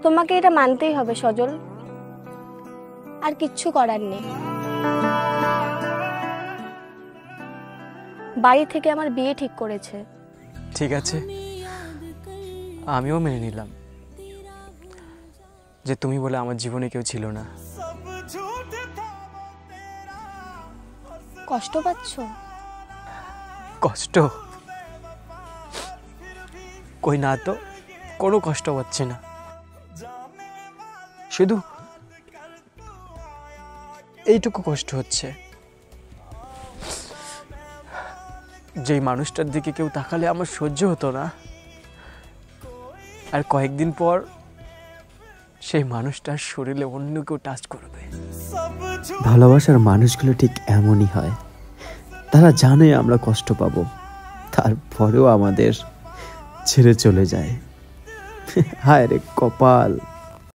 তোমাকে এটা মানতেই হবে সজল, আর কিচ্ছু করার নেই। বাড়ি থেকে আমার বিয়ে ঠিক করেছে। ঠিক আছে, আমিও মেনে নিলাম যে তুমি বলে আমার জীবনে কেউ ছিল না। কষ্ট পাচ্ছ? কষ্ট? কই না তো, কোনো কষ্ট পাচ্ছি না। শুধু এইটুকু কষ্ট হচ্ছে, যেই মানুষটার দিকে কেউ তাকালে আমার সহ্য হতো না, আর কয়েকদিন পর সেই মানুষটার শরীরে অন্য কেউ টাচ করবে। ভালোবাসার মানুষগুলো ঠিক এমনই হয়, তারা জানে আমরা কষ্ট পাবো, তারপরেও আমাদের ছেড়ে চলে যায়। হায় রে কপাল।